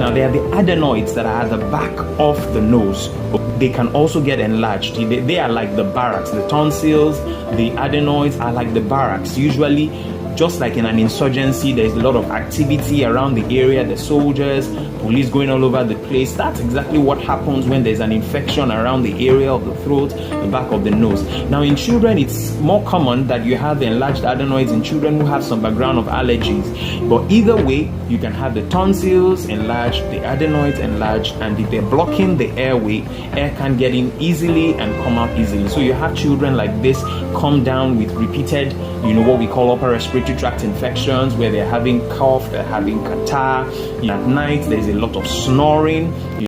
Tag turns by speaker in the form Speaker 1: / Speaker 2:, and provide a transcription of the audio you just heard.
Speaker 1: Now, there are the adenoids that are at the back of the nose. They can also get enlarged. They are like the barracks. The tonsils, the adenoids are like the barracks. Usually, just like in an insurgency, there's a lot of activity around the area, the soldiers, police going all over the place. That's exactly what happens when there's an infection around the area of the throat, the back of the nose. Now, in children, it's more common that you have enlarged adenoids in children who have some background of allergies. But either way, you can have the tonsils enlarged, the adenoids enlarged, and if they're blocking the airway, air can get in easily and come out easily. So you have children like this come down with repeated, what we call upper respiratory tract infections, where they're having cough, they're having catarrh. At night, there's a lot of snoring.